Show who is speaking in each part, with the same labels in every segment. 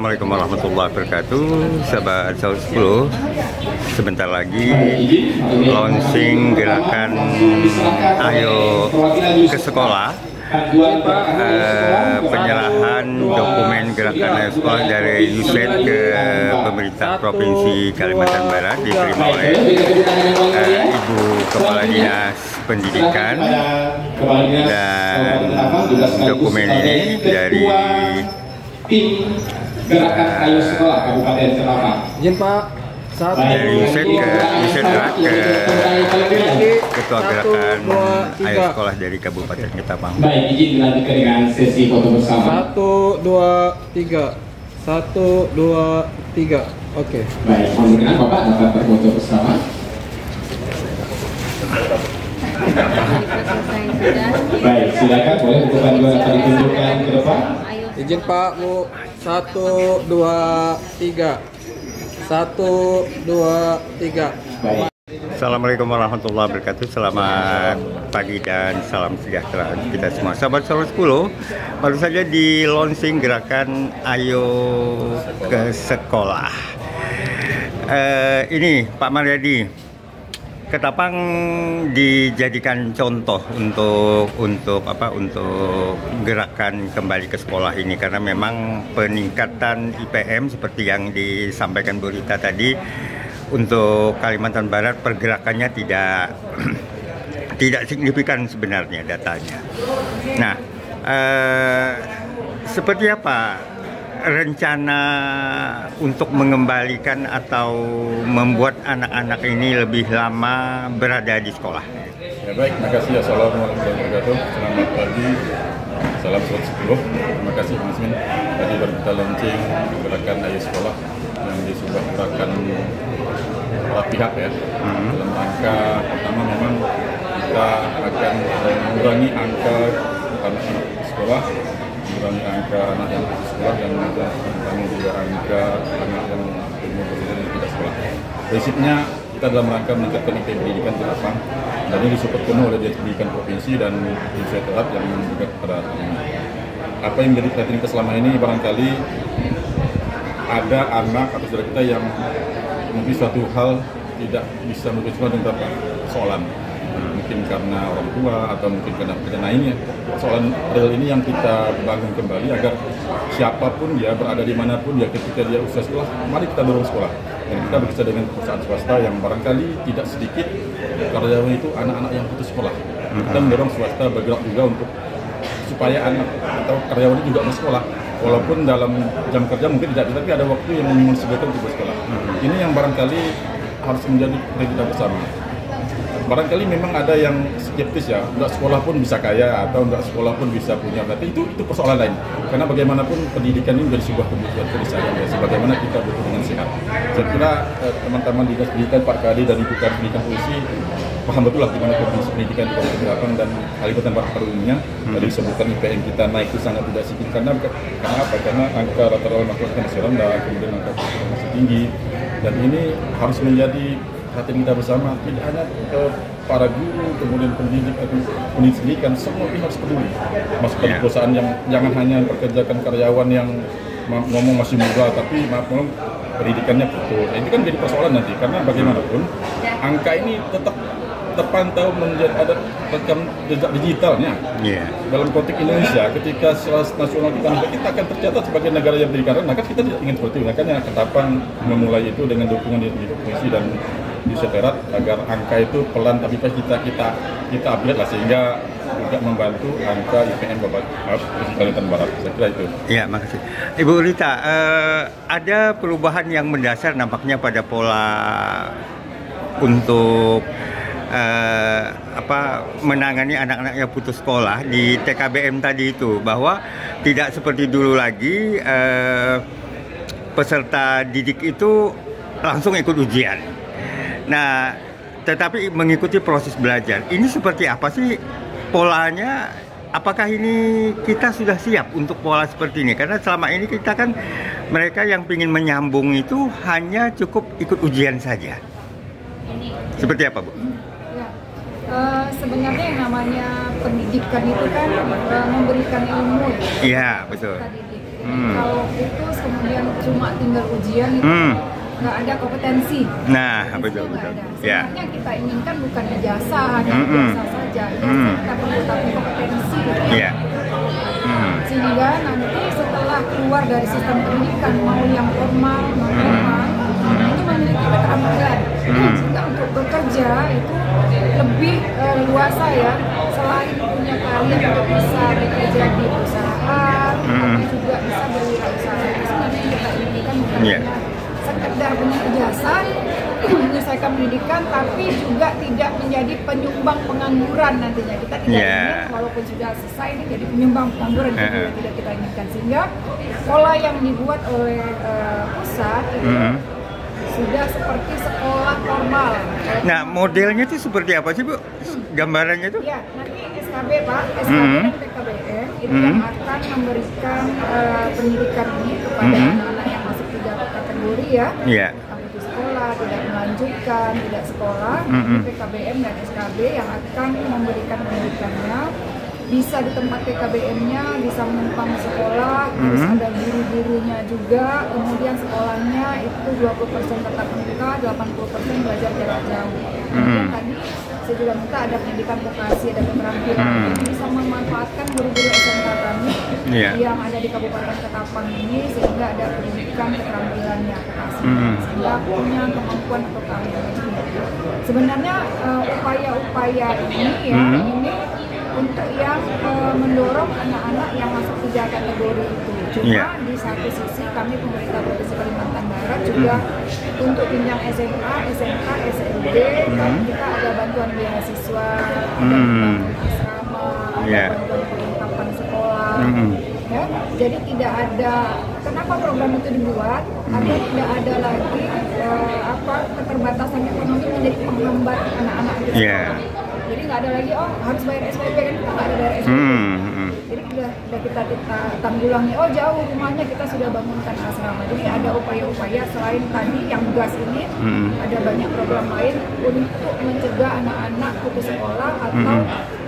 Speaker 1: Assalamualaikum warahmatullahi wabarakatuh. Sahabat Saus 10, sebentar lagi launching gerakan Ayo ke Sekolah. Penyerahan dokumen gerakan Ayo Sekolah dari USAID ke pemerintah Provinsi Kalimantan Barat diterima oleh Ibu Kepala Dinas Pendidikan, dan dokumen ini dari
Speaker 2: tim gerakan Ayo Sekolah Kabupaten Semarang.
Speaker 3: Izin Pak,
Speaker 1: dari USAID ke Ketua Gerakan Ayo Sekolah dari Kabupaten Ketapang.
Speaker 2: Baik, izin dilanjutkan dengan sesi foto bersama.
Speaker 3: 1, 2, 3. 1, 2, 3. Oke.
Speaker 2: Baik, mohon Bapak dapat berfoto bersama. Baik, silakan boleh untuk panduan dapat ditunjukkan ke depan.
Speaker 3: Izin Pak, Bu. 1, 2, 3. 1, 2, 3.
Speaker 2: Baik.
Speaker 1: Assalamualaikum warahmatullahi wabarakatuh. Selamat pagi dan salam sejahtera kita semua. Sahabat Saus 10, baru saja di launching gerakan Ayo ke Sekolah. Ini Pak Maryadi, Ketapang dijadikan contoh untuk gerakan kembali ke sekolah ini, karena memang peningkatan IPM seperti yang disampaikan Bu Rita tadi untuk Kalimantan Barat pergerakannya tidak signifikan sebenarnya datanya. Nah, seperti apa rencana untuk mengembalikan atau membuat anak-anak ini lebih lama berada di sekolah?
Speaker 4: Ya baik, terima kasih. Assalamualaikum warahmatullahi wabarakatuh. Selamat pagi, salam Saus 10. Terima kasih Mas Min. Tadi baru kita launching gerakan Ayo Sekolah yang disebut gerakan para pihak ya. Dalam rangka pertama memang kita akan mengurangi angka anak-anak sekolah, mengurangi angka anak yang putus sekolah, dan mengurangi juga angka anak yang umur tidak sekolah. Prinsipnya kita dalam rangka meningkatkan IPM pendidikan di Ketapang, dan ini disupport penuh oleh Dinas Pendidikan Provinsi dan USAID yang juga pada apa yang menjadi perhatian kita selama ini. Barangkali ada anak atau saudara kita yang mungkin suatu hal tidak bisa memutuskan tentang persoalan, mungkin karena orang tua atau mungkin karena pekerjaan lainnya. Persoalan real ini yang kita bangun kembali agar siapapun dia berada di manapun dia, ketika dia usia sekolah, mari kita dorong sekolah. Dan kita bekerja dengan perusahaan swasta yang barangkali tidak sedikit karyawan itu anak-anak yang putus sekolah. Kita mendorong swasta bergerak juga untuk supaya anak atau karyawan itu juga mau sekolah, walaupun dalam jam kerja mungkin tidak, tapi ada waktu yang menyesuaikan untuk bersekolah. Ini yang barangkali harus menjadi prioritas kita bersama. Barangkali memang ada yang skeptis ya, nggak sekolah pun bisa kaya atau nggak sekolah pun bisa punya, berarti itu persoalan lain. Karena bagaimanapun pendidikan ini menjadi sebuah kebutuhan keniscayaan ya, sebagaimana kita butuh dengan sehat. Saya kira teman-teman Dinas Pendidikan, Pak Kadi dan Ibu Kadis Pendidikan Polisi paham betul lah bagaimana kondisi pendidikan di Kabupaten Ketapang dan Kalimantan Barat pada umumnya. Tadi disebutkan IPM kita naik itu sangat tidak signifikan. Karena apa? Karena angka rata-rata masyarakat masih rendah, kemudian angka masih tinggi, dan ini harus menjadi perhatian kita bersama. Tidak hanya para guru, kemudian pendidik atau pendidikan, semua pihak harus peduli. Masuk ke perusahaan yang jangan hanya mempekerjakan karyawan yang ngomong masih muda, tapi maaf pendidikannya betul. Nah, ini kan jadi persoalan nanti, karena bagaimanapun angka ini tetap terpantau menjadi ada rekam jejak digitalnya. Dalam konteks Indonesia, ketika secara nasional kita akan tercatat sebagai negara yang berdikari, maka kita tidak ingin seperti itu. Makanya Ketapang memulai itu dengan dukungan di Provinsi dan di Seterat agar angka itu pelan tapi kita upgrade lah, sehingga juga membantu angka IPM Kalimantan Barat. Saya kira itu.
Speaker 1: Ya, makasih. Ibu Rita, ada perubahan yang mendasar nampaknya pada pola untuk menangani anak-anak yang putus sekolah di TKBM tadi itu, bahwa tidak seperti dulu lagi peserta didik itu langsung ikut ujian. Nah, tetapi mengikuti proses belajar. Ini seperti apa sih polanya? Apakah ini kita sudah siap untuk pola seperti ini? Karena selama ini kita kan mereka yang ingin menyambung itu hanya cukup ikut ujian saja. Seperti apa, Bu?
Speaker 5: Sebenarnya yang namanya pendidikan itu kan memberikan ilmu.
Speaker 1: Iya, betul.
Speaker 5: Kalau putus kemudian cuma tinggal ujian itu nggak ada kompetensi.
Speaker 1: Nah,
Speaker 5: Di
Speaker 1: betul
Speaker 5: situ nggak
Speaker 1: betul.
Speaker 5: ada.
Speaker 1: Ya.
Speaker 5: Sebenarnya kita inginkan bukan ijazah hanya ijazah saja. Ijazah kita perlu, tapi kompetensi itu yang
Speaker 1: Iya.
Speaker 5: sehingga nanti setelah keluar dari sistem pendidikan mau yang formal non formal itu memiliki keterampilan sehingga untuk bekerja itu lebih luasa ya, selain punya keahlian untuk bisa bekerja di perusahaan tapi juga bisa berwirausaha. Itu sebenarnya yang kita inginkan bukan
Speaker 1: Iya.
Speaker 5: hanya sekedar punya ijazah menyelesaikan pendidikan tapi juga tidak menjadi penyumbang pengangguran nantinya. Kita tidak ingin walaupun sudah selesai ini jadi penyumbang pengangguran, itu juga tidak kita inginkan. Sehingga pola yang dibuat oleh pusat itu sudah seperti sekolah formal.
Speaker 1: Nah, modelnya itu seperti apa sih, Bu? Gambarannya itu?
Speaker 5: Ya, nanti SKB Pak, SKB dan PKBM itu yang akan memberikan pendidikan ini kepada anak-anak yang masuk 3 kategori ya.
Speaker 1: Iya.
Speaker 5: Putus sekolah, tidak melanjutkan, tidak sekolah, PKBM dan SKB yang akan memberikan pendidikannya. Bisa di tempat PKBM-nya, bisa menumpang sekolah, terus ada guru-gurunya juga, kemudian sekolahnya itu 20% tetap muka, 80% belajar jarak jauh. Kemudian tadi saya juga minta ada pendidikan vokasi, ada keterampilan, bisa memanfaatkan guru-guru SMK kami yang ada di Kabupaten Ketapang ini, sehingga ada pendidikan keterampilannya sehingga punya kemampuan untuk keahlian. Sebenarnya upaya-upaya ini ya, ini untuk yang mendorong anak-anak yang masuk 3 kategori itu. Cuma di satu sisi kami pemerintah Provinsi Kalimantan Barat juga untuk jenjang SMA, SMK, SMP kita ada bantuan beasiswa, ada bantuan asrama, ada bantuan perlengkapan sekolah. Ya, jadi tidak ada, kenapa program itu dibuat agar tidak ada lagi keterbatasan ekonomi menjadi penghambat anak-anak di sekolah. Jadi nggak ada lagi harus bayar SPP, kan kita nggak ada bayar SPP. Jadi udah kita tanggulangi, jauh rumahnya kita sudah bangunkan asrama. Jadi ada upaya-upaya selain tadi yang gas ini, ada banyak program lain untuk mencegah anak-anak putus sekolah atau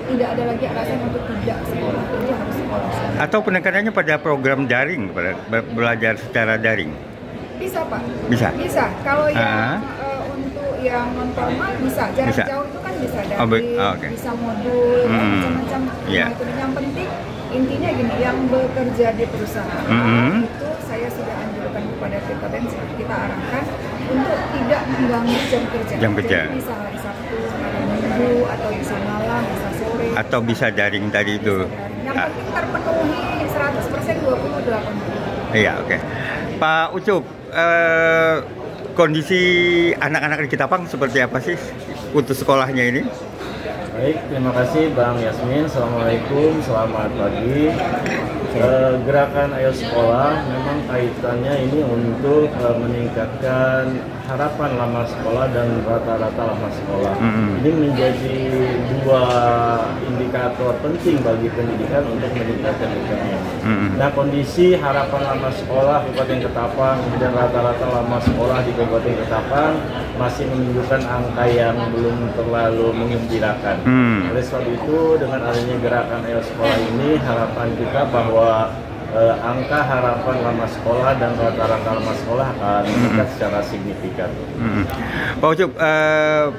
Speaker 5: tidak ada lagi alasan untuk tidak sekolah. Jadi harus sekolah.
Speaker 1: Atau penekanannya pada program daring, pada belajar secara daring.
Speaker 5: Bisa Pak.
Speaker 1: Bisa.
Speaker 5: Bisa. Kalau yang untuk yang non formal bisa. Jarak jauh itu kan bisa daring, bisa modul, macam-macam. Yang penting intinya gini, yang bekerja di perusahaan itu saya sudah anjurkan kepada PKBM, kita arahkan untuk tidak mengganggu jam kerja. Jadi bisa hari Sabtu, hari Minggu, atau bisa malam, bisa sore.
Speaker 1: Atau bisa daring tadi itu.
Speaker 5: Yang penting terpenuhi 100% 20-80.
Speaker 1: Iya, oke. Pak Ucup, kondisi anak-anak di Ketapang seperti apa sih putus sekolahnya ini?
Speaker 6: Baik, terima kasih Bang Yasmin. Assalamualaikum, selamat pagi. Gerakan Ayo Sekolah memang kaitannya ini untuk meningkatkan harapan lama sekolah dan rata-rata lama sekolah. Ini menjadi 2 indikator penting bagi pendidikan untuk meningkatkan UKM. Nah, kondisi harapan lama sekolah Kabupaten Ketapang dan rata-rata lama sekolah di Kabupaten Ketapang masih menunjukkan angka yang belum terlalu menggembirakan. Oleh sebab itu, dengan adanya gerakan Ayo Sekolah ini, harapan kita bahwa angka harapan lama sekolah dan rata-rata lama sekolah akan meningkat secara signifikan.
Speaker 1: Pak Ucup,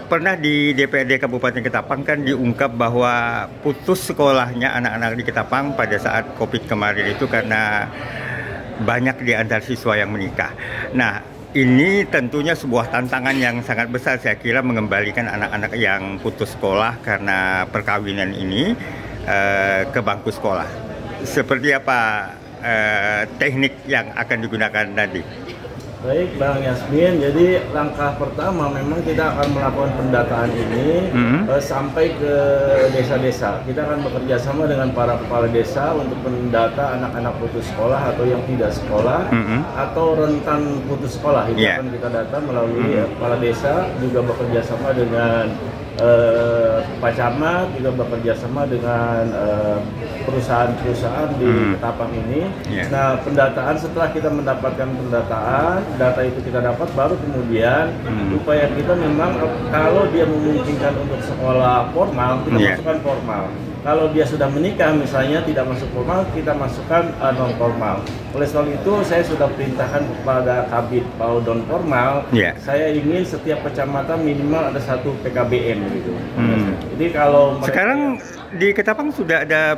Speaker 1: pernah di DPRD Kabupaten Ketapang kan diungkap bahwa putus sekolahnya anak-anak di Ketapang pada saat COVID kemarin itu karena banyak di antara siswa yang menikah. Nah, ini tentunya sebuah tantangan yang sangat besar saya kira, mengembalikan anak-anak yang putus sekolah karena perkawinan ini ke bangku sekolah. Seperti apa teknik yang akan digunakan nanti?
Speaker 6: Baik Bang Yasmin, jadi langkah pertama memang kita akan melakukan pendataan ini sampai ke desa-desa. Kita akan bekerja sama dengan para kepala desa untuk mendata anak-anak putus sekolah atau yang tidak sekolah atau rentan putus sekolah. Itu akan kita data melalui kepala desa, juga bekerja sama dengan Pak Camat, juga bekerja sama dengan perusahaan-perusahaan di Ketapang ini. Nah, pendataan, setelah kita mendapatkan pendataan, data itu kita dapat, baru kemudian upaya kita memang kalau dia memungkinkan untuk sekolah formal, kita masukkan formal. kalau dia sudah menikah misalnya tidak masuk formal, kita masukkan non formal. Oleh sebab itu saya sudah perintahkan kepada Kabid non formal, saya ingin setiap kecamatan minimal ada 1 PKBM gitu. Jadi kalau
Speaker 1: sekarang di Ketapang sudah ada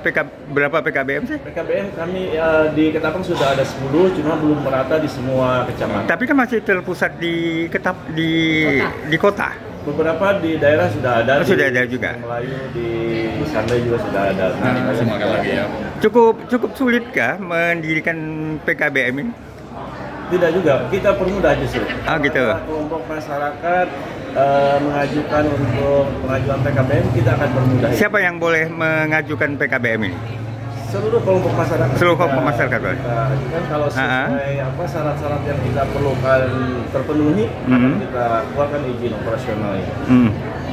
Speaker 1: berapa PKBM sih?
Speaker 6: PKBM kami di Ketapang sudah ada 10, cuma belum merata di semua kecamatan.
Speaker 1: Tapi kan masih terpusat di di kota.
Speaker 6: Beberapa di daerah sudah ada.
Speaker 1: Sudah ada juga.
Speaker 6: Melayu di Sanda juga sudah ada.
Speaker 4: Semangat lagi ya.
Speaker 1: Cukup sulitkah mendirikan PKBM ini?
Speaker 6: Tidak juga, kita permudah justru.
Speaker 1: Gitu.
Speaker 6: Kelompok masyarakat mengajukan untuk pengajuan PKBM, kita akan permudah.
Speaker 1: Siapa yang boleh mengajukan PKBM ini?
Speaker 6: Seluruh kelompok masyarakat.
Speaker 1: Seluruh kelompok masyarakat boleh.
Speaker 6: Kan kalau sesuai syarat-syarat yang kita perlukan terpenuhi, akan kita keluarkan izin operasionalnya.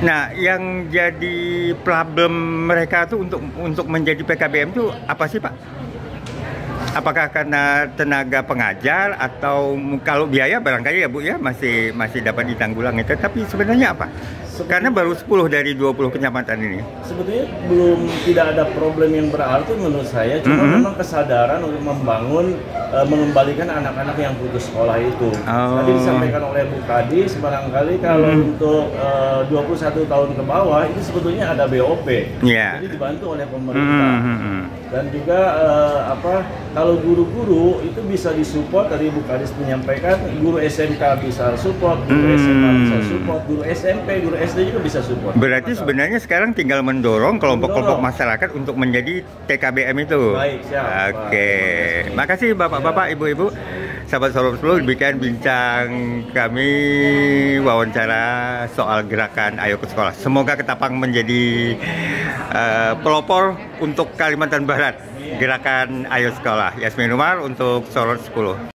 Speaker 1: Nah, yang jadi problem mereka tuh untuk menjadi PKBM itu apa sih, Pak? Apakah karena tenaga pengajar atau kalau biaya barangkali ya Bu ya masih dapat ditanggulangi, tapi sebenarnya apa? Karena baru 10 dari 20 kecamatan ini.
Speaker 6: Sebetulnya tidak ada problem yang berarti menurut saya, cuma memang kesadaran untuk membangun, mengembalikan anak-anak yang putus sekolah itu. Tadi disampaikan oleh Bu Kadis, barangkali kalau untuk 21 tahun ke bawah itu sebetulnya ada BOP, jadi dibantu oleh pemerintah. Dan juga kalau guru-guru itu bisa disupport, tadi Bu Kadis menyampaikan guru SMK bisa support, guru SMA bisa support, guru SMP, guru SD juga bisa support.
Speaker 1: Berarti sebenarnya sekarang tinggal mendorong kelompok-kelompok masyarakat untuk menjadi TKBM itu.
Speaker 6: Baik, siap.
Speaker 1: Oke. Makasih Bapak-bapak, Ibu-ibu. Sahabat Solo 10, demikian bincang kami wawancara soal gerakan Ayo ke Sekolah. Semoga Ketapang menjadi pelopor untuk Kalimantan Barat. Gerakan Ayo Sekolah. Yasmin Umar untuk Solo 10.